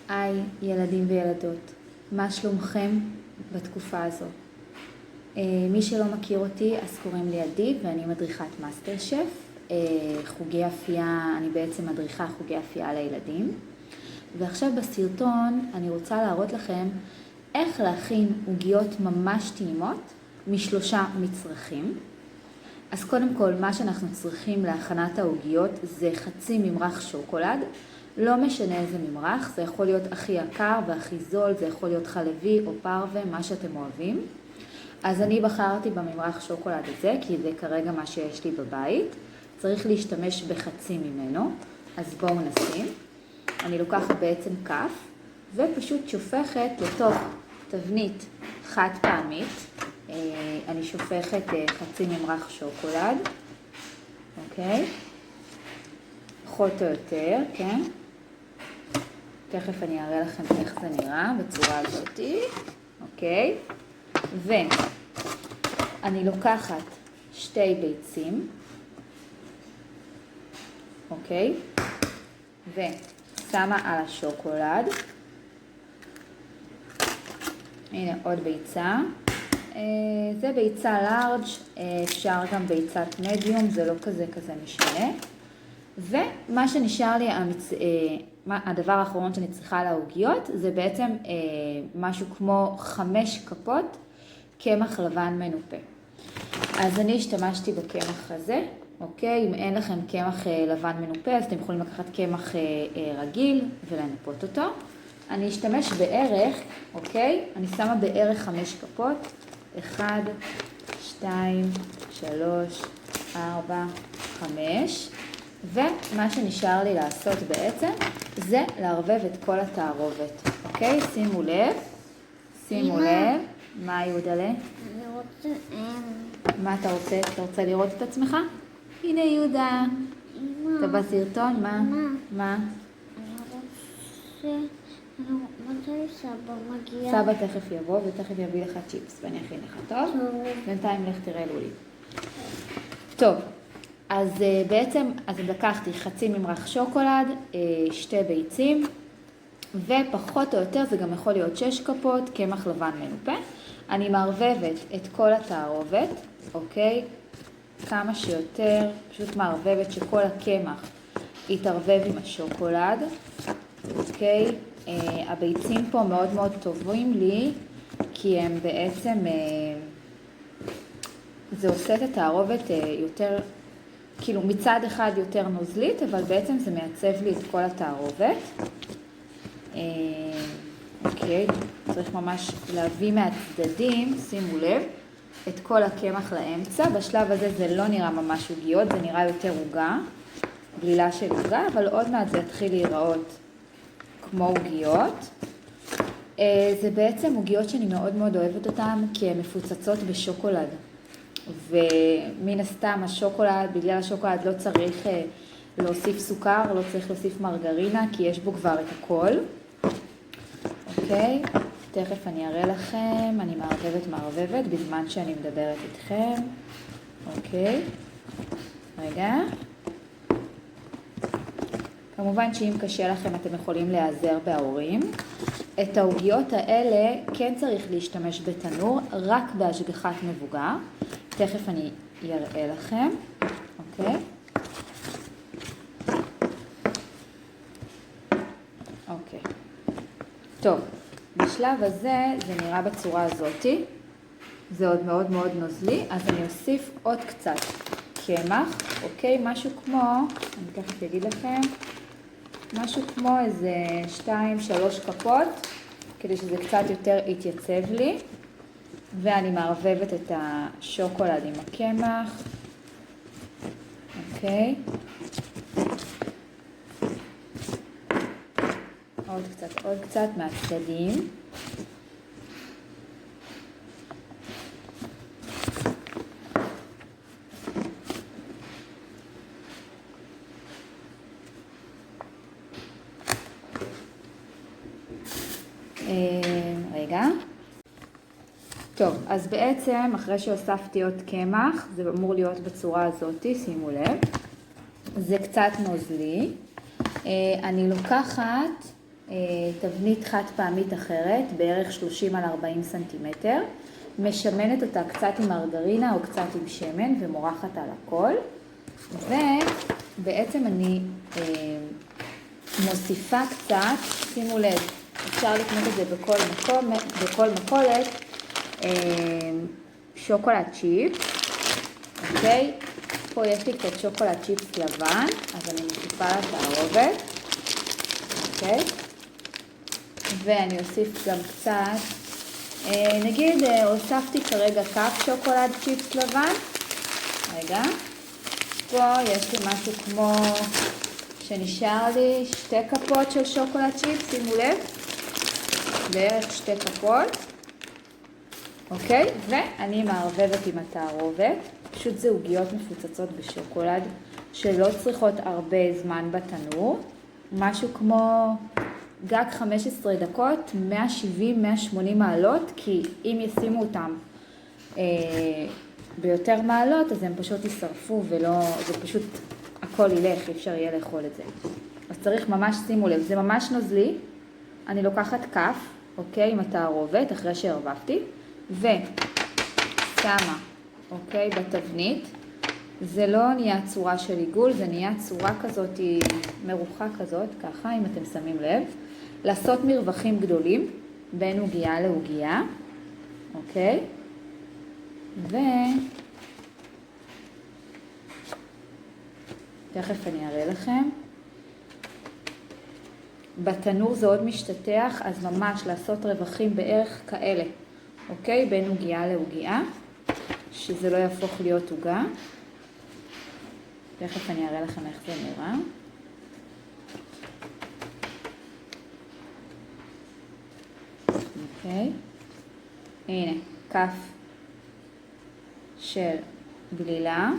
היי ילדים וילדות, מה שלומכם בתקופה הזו? מי שלא מכיר אותי אז קוראים לי עדי ואני מדריכת מאסטר שף, חוגי אפייה, אני בעצם מדריכה חוגי אפייה לילדים. ועכשיו בסרטון אני רוצה להראות לכם איך להכין עוגיות ממש טעימות משלושה מצרכים. אז קודם כל מה שאנחנו צריכים להכנת העוגיות זה חצי ממרח שוקולד, לא משנה איזה ממרח, זה יכול להיות הכי יקר והכי זול, זה יכול להיות חלבי או פרווה, מה שאתם אוהבים. אז אני בחרתי בממרח שוקולד הזה, כי זה כרגע מה שיש לי בבית. צריך להשתמש בחצי ממנו, אז בואו נשים. אני לוקחת בעצם כף, ופשוט שופכת לתוך תבנית חד פעמית. אני שופכת חצי ממרח שוקולד, אוקיי? פחות או יותר, כן? תכף אני אראה לכם איך זה נראה בצורה הזאת, אוקיי? ואני לוקחת שתי ביצים, אוקיי? ושמה על השוקולד. הנה עוד ביצה. זה ביצה לארג', אפשר גם ביצת מדיום, זה לא כזה משנה. ומה שנשאר לי, הדבר האחרון שאני צריכה לעוגיות, זה בעצם משהו כמו 5 כפות קמח לבן מנופה. אז אני השתמשתי בקמח הזה, אוקיי? אם אין לכם קמח לבן מנופה, אז אתם יכולים לקחת קמח רגיל ולנפות אותו. אני אשתמש בערך, אוקיי? אני שמה בערך 5 כפות. 1, 2, 3, 4, 5. ומה שנשאר לי לעשות בעצם זה לערבב את כל התערובת, אוקיי? שימו לב, לב. מה יהודלה? אני רוצה... מה אתה רוצה? אתה רוצה לראות את עצמך? הנה יהודה. אתה בסרטון? מה? אני רוצה סבא מגיע. סבא תכף יבוא ותכף יביא לך צ'יפס ואני אכין לך, טוב? בינתיים לך תראה לולי. טוב. אז בעצם לקחתי חצי ממרח שוקולד, 2 ביצים, ופחות או יותר זה גם יכול להיות 6 כפות קמח לבן מנופה. אני מערבבת את כל התערובת, אוקיי? כמה שיותר, פשוט מערבבת שכל הקמח יתערבב עם השוקולד, אוקיי? הביצים פה מאוד מאוד טובים לי, כי הם בעצם, זה עושה את התערובת יותר... כאילו מצד אחד יותר נוזלית, אבל בעצם זה מעצב לי את כל התערובת. אוקיי, צריך ממש להביא מהצדדים, שימו לב, את כל הקמח לאמצע. בשלב הזה זה לא נראה ממש עוגיות, זה נראה יותר עוגה, גלילה של עוגה, אבל עוד מעט זה יתחיל להיראות כמו עוגיות. זה בעצם עוגיות שאני מאוד מאוד אוהבת אותן, כי הן מפוצצות בשוקולד. ומן הסתם השוקולד, בגלל השוקולד לא צריך להוסיף סוכר, לא צריך להוסיף מרגרינה, כי יש בו כבר את הכל. אוקיי, תכף אני אראה לכם, אני מערבבת בזמן שאני מדברת איתכם. אוקיי, רגע. כמובן שאם קשה לכם אתם יכולים להיעזר בהורים. את העוגיות האלה כן צריך להשתמש בתנור, רק בהשגחת מבוגר. תכף אני אראה לכם, אוקיי? אוקיי. טוב, בשלב הזה זה נראה בצורה הזאת. זה עוד מאוד מאוד נוזלי, אז אני אוסיף עוד קצת קמח, אוקיי? משהו כמו, אני תכף אגיד לכם, משהו כמו איזה 2-3 כפות, כדי שזה קצת יותר יתייצב לי. ואני מערבבת את השוקולד עם הקמח, אוקיי? עוד קצת מהצדדים. רגע. טוב, אז בעצם אחרי שהוספתי עוד קמח, זה אמור להיות בצורה הזאת, שימו לב. זה קצת נוזלי. אני לוקחת תבנית חד פעמית אחרת, בערך 30 על 40 סנטימטר, משמנת אותה קצת עם מרגרינה או קצת עם שמן ומורחת על הכל, ובעצם אני מוסיפה קצת, שימו לב, אפשר לקנות את זה בכל מכולת, שוקולד צ'יפס, אוקיי? פה יש לי קצת שוקולד צ'יפס לבן, אז אני מוסיפה לתערובת, אוקיי? ואני אוסיף גם קצת, נגיד הוספתי כרגע כף שוקולד צ'יפס לבן, רגע, פה יש לי משהו כמו שנשאר לי 2 כפות של שוקולד צ'יפס, שימו לב, בערך 2 כפות, אוקיי? ואני מערבבת עם התערובת, פשוט זה עוגיות מפוצצות בשוקולד שלא צריכות הרבה זמן בתנור, משהו כמו גג 15 דקות, 170-180 מעלות, כי אם ישימו אותם ביותר מעלות, אז הם פשוט יישרפו זה פשוט הכל ילך, אי אפשר יהיה לאכול את זה. אז צריך ממש, שימו לב, זה ממש נוזלי, אני לוקחת כף, אוקיי, עם התערובת, אחרי שהרבבתי, ושמה, אוקיי, בתבנית, זה לא נהיה צורה של עיגול, זה נהיה צורה כזאת, מרוחה כזאת, ככה, אם אתם שמים לב. לעשות מרווחים גדולים, בין עוגיה לעוגיה, אוקיי? תכף אני אראה לכם. בתנור זה עוד משתתח, אז ממש לעשות רווחים בערך כאלה, אוקיי? בין עוגיה לעוגיה, שזה לא יהפוך להיות עוגה. תכף אני אראה לכם איך זה נראה. אוקיי. הנה, כף של גלילה.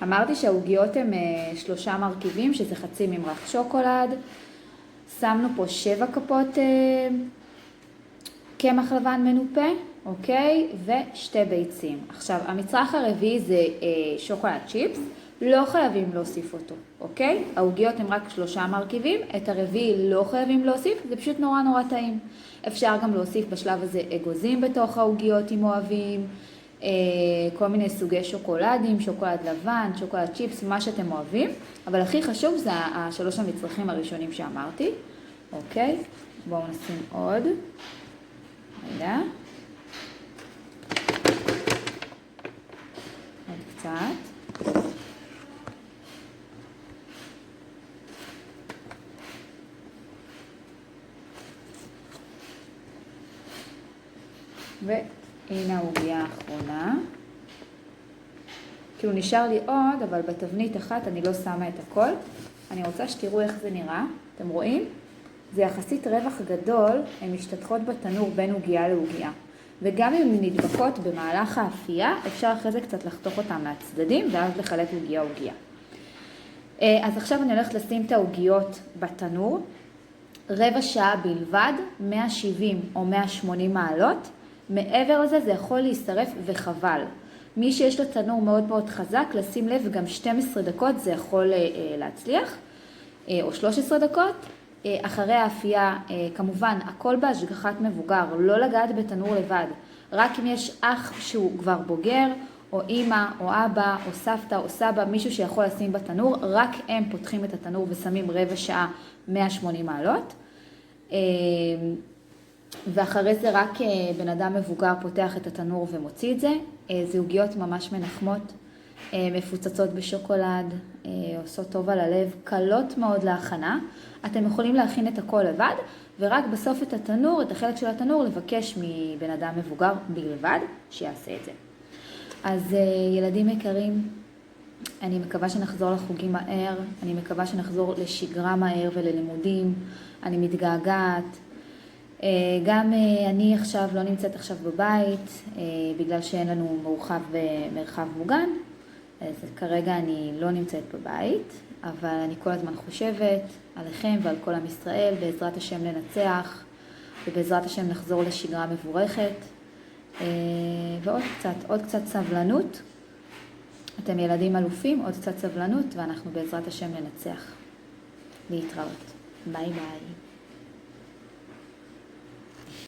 אמרתי שהעוגיות הן 3 מרכיבים, שזה חצי ממרח שוקולד. שמנו פה 7 כפות קמח לבן מנופה, אוקיי? ו2 ביצים. עכשיו, המצרך הרביעי זה שוקולד צ'יפס, לא חייבים להוסיף אותו, אוקיי? העוגיות הן רק 3 מרכיבים, את הרביעי לא חייבים להוסיף, זה פשוט נורא נורא טעים. אפשר גם להוסיף בשלב הזה אגוזים בתוך העוגיות אם אוהבים, כל מיני סוגי שוקולדים, שוקולד לבן, שוקולד צ'יפס, מה שאתם אוהבים, אבל הכי חשוב זה 3 המצרכים הראשונים שאמרתי, אוקיי? בואו נשים עוד. רגע. עוד קצת. והנה העוגיה האחרונה. כאילו נשאר לי עוד, אבל בתבנית אחת אני לא שמה את הכל. אני רוצה שתראו איך זה נראה. אתם רואים? זה יחסית רווח גדול, הן משתתחות בתנור בין עוגיה לעוגיה. וגם אם הן נדבקות במהלך האפייה, אפשר אחרי זה קצת לחתוך אותן מהצדדים, ואז לחלק עוגיה. אז עכשיו אני הולכת לשים את העוגיות בתנור, 15 שעה בלבד, 170 או 180 מעלות. מעבר לזה זה יכול להישרף וחבל. מי שיש לו תנור מאוד מאוד חזק, לשים לב, גם 12 דקות זה יכול להצליח, או 13 דקות. אחרי האפייה, כמובן, הכל בהשגחת מבוגר, לא לגעת בתנור לבד. רק אם יש אח שהוא כבר בוגר, או אמא, או אבא, או סבתא, או סבא, מישהו שיכול לשים בתנור, רק הם פותחים את התנור ושמים 15 שעה 180 מעלות. ואחרי זה רק בן אדם מבוגר פותח את התנור ומוציא את זה. זה עוגיות ממש מנחמות, מפוצצות בשוקולד, עושות טוב על הלב, קלות מאוד להכנה. אתם יכולים להכין את הכל לבד, ורק בסוף את התנור, את החלק של התנור, לבקש מבן אדם מבוגר בלבד שיעשה את זה. אז ילדים יקרים, אני מקווה שנחזור לחוגים מהר, אני מקווה שנחזור לשגרה מהר וללימודים, אני מתגעגעת. גם אני עכשיו לא נמצאת עכשיו בבית, בגלל שאין לנו מרחב מוגן, אז כרגע אני לא נמצאת בבית, אבל אני כל הזמן חושבת עליכם ועל כל עם ישראל, בעזרת השם לנצח, ובעזרת השם נחזור לשגרה מבורכת, ועוד קצת סבלנות. אתם ילדים אלופים, עוד קצת סבלנות, ואנחנו בעזרת השם לנצח. להתראות. ביי ביי.